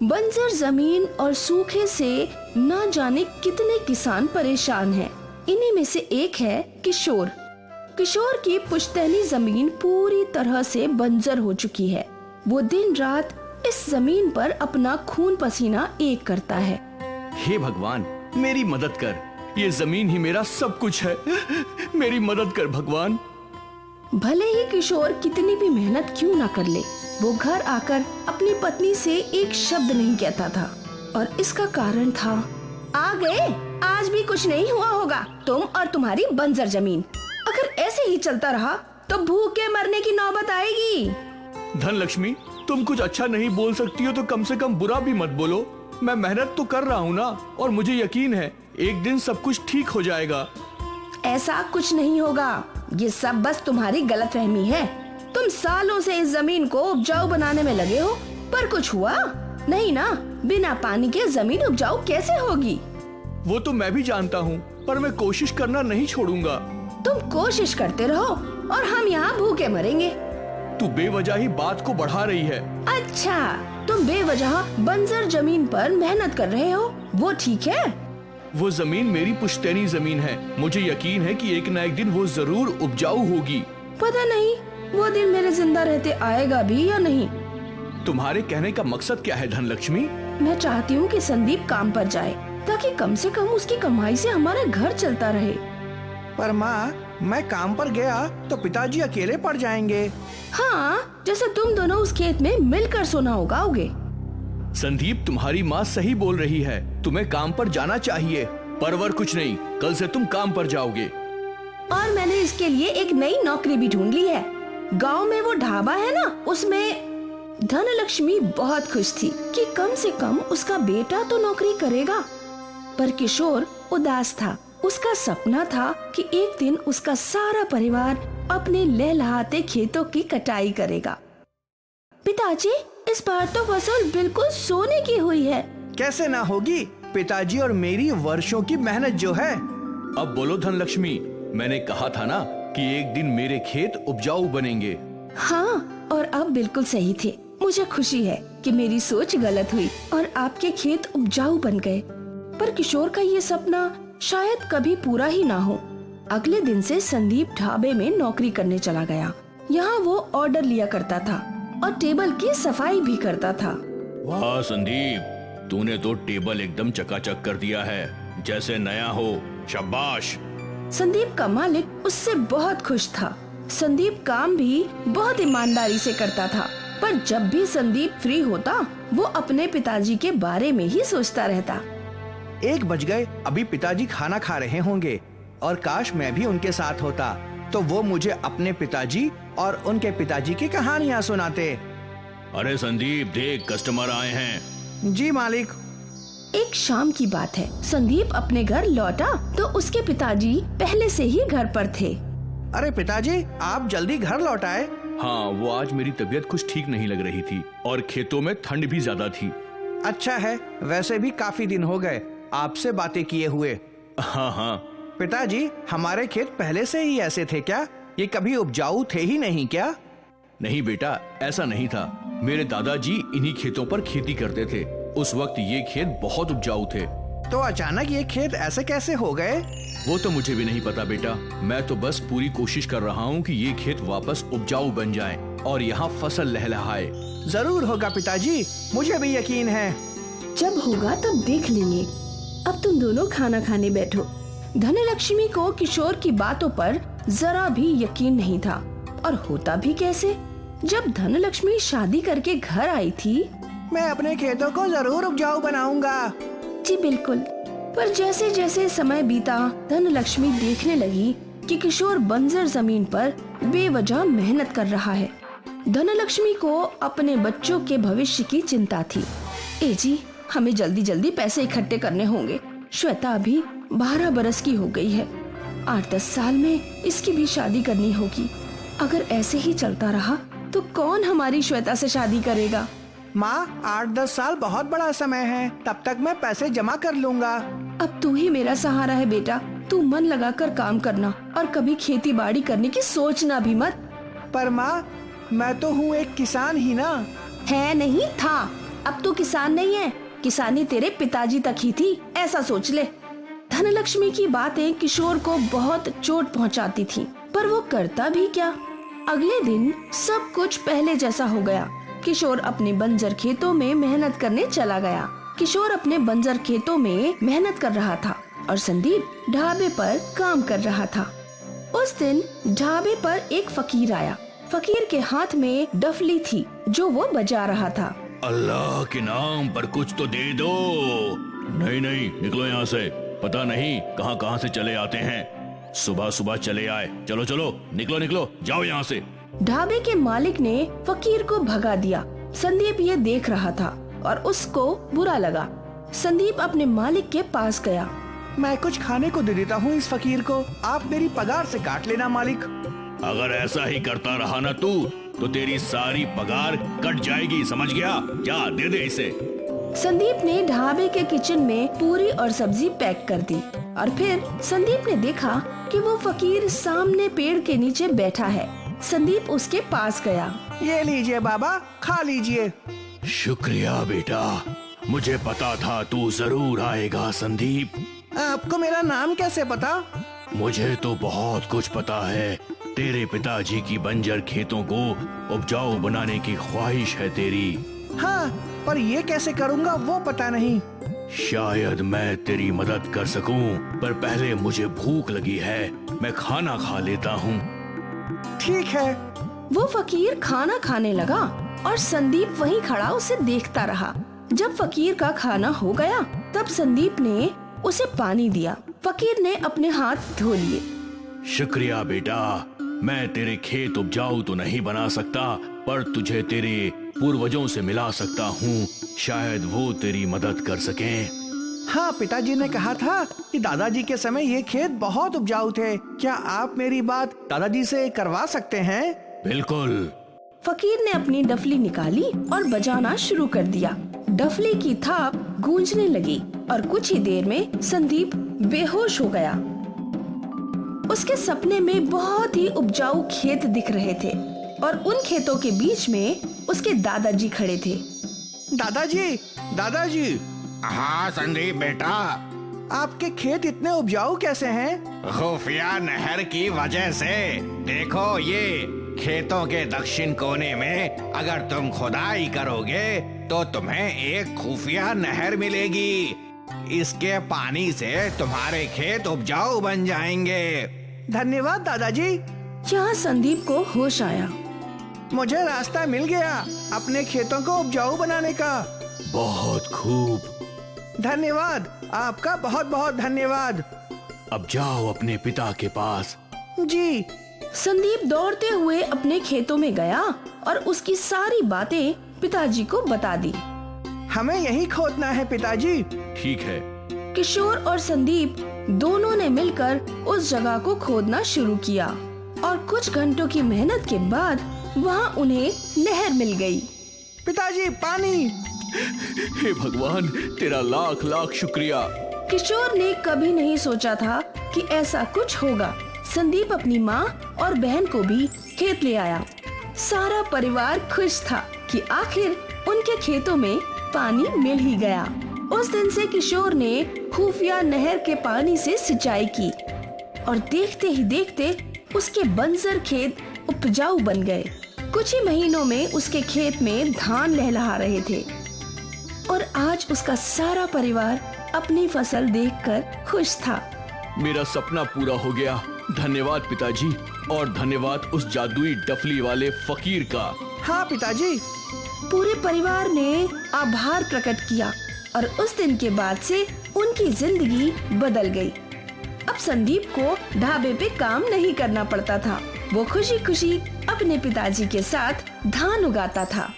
बंजर जमीन और सूखे से न जाने कितने किसान परेशान हैं। इन्हीं में से एक है किशोर। किशोर की पुश्तैनी जमीन पूरी तरह से बंजर हो चुकी है। वो दिन रात इस जमीन पर अपना खून पसीना एक करता है। हे भगवान, मेरी मदद कर। ये जमीन ही मेरा सब कुछ है। मेरी मदद कर भगवान। भले ही किशोर कितनी भी मेहनत क्यों ना कर ले, वो घर आकर अपनी पत्नी से एक शब्द नहीं कहता था। और इसका कारण था, आ गए, आज भी कुछ नहीं हुआ होगा, तुम और तुम्हारी बंजर जमीन। अगर ऐसे ही चलता रहा तो भूखे मरने की नौबत आएगी। धनलक्ष्मी, तुम कुछ अच्छा नहीं बोल सकती हो तो कम से कम बुरा भी मत बोलो। मैं मेहनत तो कर रहा हूँ ना, और मुझे यकीन है एक दिन सब कुछ ठीक हो जाएगा। ऐसा कुछ नहीं होगा, ये सब बस तुम्हारी गलतफहमी है। तुम सालों से इस जमीन को उपजाऊ बनाने में लगे हो, पर कुछ हुआ नहीं ना। बिना पानी के जमीन उपजाऊ कैसे होगी? वो तो मैं भी जानता हूँ, पर मैं कोशिश करना नहीं छोड़ूंगा। तुम कोशिश करते रहो और हम यहाँ भूखे मरेंगे। तू बेवजह ही बात को बढ़ा रही है। अच्छा, तुम बेवजह बंजर जमीन पर मेहनत कर रहे हो, वो ठीक है? वो जमीन मेरी पुश्तैनी जमीन है। मुझे यकीन है कि एक न एक दिन वो जरूर उपजाऊ होगी। पता नहीं वो दिन मेरे जिंदा रहते आएगा भी या नहीं। तुम्हारे कहने का मकसद क्या है धनलक्ष्मी? मैं चाहती हूँ कि संदीप काम पर जाए, ताकि कम से कम उसकी कमाई से हमारा घर चलता रहे। पर माँ, मैं काम पर गया तो पिताजी अकेले पड़ जाएंगे। हाँ, जैसे तुम दोनों उस खेत में मिलकर सोना उगाओगे। संदीप, तुम्हारी माँ सही बोल रही है। तुम्हें काम पर जाना चाहिए। परवर कुछ नहीं, कल से तुम काम पर जाओगे। और मैंने इसके लिए एक नई नौकरी भी ढूंढ ली है। गांव में वो ढाबा है ना, उसमें। धनलक्ष्मी बहुत खुश थी कि कम से कम उसका बेटा तो नौकरी करेगा। पर किशोर उदास था। उसका सपना था कि एक दिन उसका सारा परिवार अपने लहलहाते खेतों की कटाई करेगा। पिताजी, इस बार तो फसल बिल्कुल सोने की हुई है। कैसे ना होगी, पिताजी और मेरी वर्षों की मेहनत जो है। अब बोलो धनलक्ष्मी, मैंने कहा था ना कि एक दिन मेरे खेत उपजाऊ बनेंगे। हाँ, और अब बिल्कुल सही थे। मुझे खुशी है कि मेरी सोच गलत हुई और आपके खेत उपजाऊ बन गए। पर किशोर का ये सपना शायद कभी पूरा ही ना हो। अगले दिन से संदीप ढाबे में नौकरी करने चला गया। यहाँ वो ऑर्डर लिया करता था और टेबल की सफाई भी करता था। वाह संदीप, तूने तो टेबल एकदम चकाचक कर दिया है, जैसे नया हो। शाबाश। संदीप का मालिक उससे बहुत खुश था। संदीप काम भी बहुत ईमानदारी से करता था, पर जब भी संदीप फ्री होता वो अपने पिताजी के बारे में ही सोचता रहता। 1 बज गए, अभी पिताजी खाना खा रहे होंगे, और काश मैं भी उनके साथ होता तो वो मुझे अपने पिताजी और उनके पिताजी की कहानियाँ सुनाते। अरे संदीप, देख कस्टमर आए हैं। जी मालिक। एक शाम की बात है। संदीप अपने घर लौटा तो उसके पिताजी पहले से ही घर पर थे। अरे पिताजी, आप जल्दी घर लौट आए। हाँ, वो आज मेरी तबीयत कुछ ठीक नहीं लग रही थी और खेतों में ठंड भी ज्यादा थी। अच्छा है, वैसे भी काफी दिन हो गए आपसे बातें किए हुए। हाँ हाँ। पिताजी, हमारे खेत पहले से ही ऐसे थे क्या? ये कभी उपजाऊ थे ही नहीं क्या? नहीं बेटा, ऐसा नहीं था। मेरे दादाजी इन्हीं खेतों पर खेती करते थे। उस वक्त ये खेत बहुत उपजाऊ थे। तो अचानक ये खेत ऐसे कैसे हो गए? वो तो मुझे भी नहीं पता बेटा। मैं तो बस पूरी कोशिश कर रहा हूँ कि ये खेत वापस उपजाऊ बन जाए और यहाँ फसल लहलहाए। जरूर होगा पिताजी, मुझे भी यकीन है। जब होगा तब देख लेंगे। अब तुम दोनों खाना खाने बैठो। धनलक्ष्मी को किशोर की बातों पर जरा भी यकीन नहीं था, और होता भी कैसे। जब धनलक्ष्मी शादी करके घर आई थी, मैं अपने खेतों को जरूर उपजाऊ बनाऊंगा। जी बिल्कुल। पर जैसे जैसे समय बीता, धनलक्ष्मी देखने लगी कि किशोर बंजर जमीन पर बेवजह मेहनत कर रहा है। धनलक्ष्मी को अपने बच्चों के भविष्य की चिंता थी। ए जी, हमें जल्दी जल्दी पैसे इकट्ठे करने होंगे। श्वेता अभी 12 बरस की हो गई है। 8-10 साल में इसकी भी शादी करनी होगी। अगर ऐसे ही चलता रहा तो कौन हमारी श्वेता से शादी करेगा? माँ, 8-10 साल बहुत बड़ा समय है, तब तक मैं पैसे जमा कर लूँगा। अब तू ही मेरा सहारा है बेटा। तू मन लगाकर काम करना और कभी खेती बाड़ी करने की सोचना भी मत। पर माँ, मैं तो हूँ एक किसान ही ना। है नहीं था, अब तू किसान नहीं है, किसानी तेरे पिताजी तक ही थी, ऐसा सोच ले। धनलक्ष्मी की बातें किशोर को बहुत चोट पहुंचाती थीं, पर वो करता भी क्या। अगले दिन सब कुछ पहले जैसा हो गया। किशोर अपने बंजर खेतों में मेहनत करने चला गया। किशोर अपने बंजर खेतों में मेहनत कर रहा था और संदीप ढाबे पर काम कर रहा था। उस दिन ढाबे पर एक फकीर आया। फकीर के हाथ में डफली थी जो वो बजा रहा था। अल्लाह के नाम पर कुछ तो दे दो। नहीं नहीं, निकलो यहाँ से, पता नहीं कहाँ कहाँ से चले आते हैं। सुबह सुबह चले आए, चलो चलो निकलो निकलो, जाओ यहाँ से। ढाबे के मालिक ने फकीर को भगा दिया। संदीप ये देख रहा था और उसको बुरा लगा। संदीप अपने मालिक के पास गया। मैं कुछ खाने को दे देता हूँ इस फकीर को, आप मेरी पगार से काट लेना मालिक। अगर ऐसा ही करता रहा ना तू, तो तेरी सारी पगार कट जाएगी, समझ गया? जा दे दे इसे। संदीप ने ढाबे के किचन में पूरी और सब्जी पैक कर दी और फिर संदीप ने देखा कि वो फकीर सामने पेड़ के नीचे बैठा है। संदीप उसके पास गया। ये लीजिए बाबा, खा लीजिए। शुक्रिया बेटा, मुझे पता था तू जरूर आएगा संदीप। आपको मेरा नाम कैसे पता? मुझे तो बहुत कुछ पता है। तेरे पिताजी की बंजर खेतों को उपजाऊ बनाने की ख्वाहिश है तेरी। हाँ, पर ये कैसे करूँगा वो पता नहीं। शायद मैं तेरी मदद कर सकूं, पर पहले मुझे भूख लगी है, मैं खाना खा लेता हूँ। ठीक है। वो फकीर खाना खाने लगा और संदीप वहीं खड़ा उसे देखता रहा। जब फकीर का खाना हो गया तब संदीप ने उसे पानी दिया। फकीर ने अपने हाथ धो लिए। शुक्रिया बेटा, मैं तेरे खेत उपजाऊ तो नहीं बना सकता, पर तुझे तेरे पूर्वजों से मिला सकता हूँ, शायद वो तेरी मदद कर सकें। हाँ, पिताजी ने कहा था कि दादाजी के समय ये खेत बहुत उपजाऊ थे। क्या आप मेरी बात दादाजी से करवा सकते हैं? बिल्कुल। फकीर ने अपनी डफली निकाली और बजाना शुरू कर दिया। डफली की थाप गूंजने लगी और कुछ ही देर में संदीप बेहोश हो गया। उसके सपने में बहुत ही उपजाऊ खेत दिख रहे थे और उन खेतों के बीच में उसके दादाजी खड़े थे। दादाजी, दादाजी। हाँ संदीप बेटा। आपके खेत इतने उपजाऊ कैसे हैं? खुफिया नहर की वजह से। देखो, ये खेतों के दक्षिण कोने में अगर तुम खुदाई करोगे तो तुम्हें एक खुफिया नहर मिलेगी। इसके पानी से तुम्हारे खेत उपजाऊ बन जाएंगे। धन्यवाद दादाजी। यहाँ संदीप को होश आया। मुझे रास्ता मिल गया अपने खेतों को उपजाऊ बनाने का। बहुत खूब। धन्यवाद, आपका बहुत बहुत धन्यवाद। अब जाओ अपने पिता के पास। जी। संदीप दौड़ते हुए अपने खेतों में गया और उसकी सारी बातें पिताजी को बता दी। हमें यही खोदना है पिताजी। ठीक है। किशोर और संदीप दोनों ने मिलकर उस जगह को खोदना शुरू किया और कुछ घंटों की मेहनत के बाद वहाँ उन्हें नहर मिल गई। पिताजी, पानी। हे भगवान, तेरा लाख लाख शुक्रिया। किशोर ने कभी नहीं सोचा था कि ऐसा कुछ होगा। संदीप अपनी माँ और बहन को भी खेत ले आया। सारा परिवार खुश था कि आखिर उनके खेतों में पानी मिल ही गया। उस दिन से किशोर ने खुफिया नहर के पानी से सिंचाई की और देखते ही देखते उसके बंजर खेत उपजाऊ बन गए। कुछ ही महीनों में उसके खेत में धान लहलहा रहे थे और आज उसका सारा परिवार अपनी फसल देखकर खुश था। मेरा सपना पूरा हो गया। धन्यवाद पिताजी, और धन्यवाद उस जादुई डफली वाले फकीर का। हाँ पिताजी। पूरे परिवार ने आभार प्रकट किया और उस दिन के बाद से उनकी जिंदगी बदल गई। अब संदीप को ढाबे पे काम नहीं करना पड़ता था। वो खुशी खुशी अपने पिताजी के साथ धान उगाता था।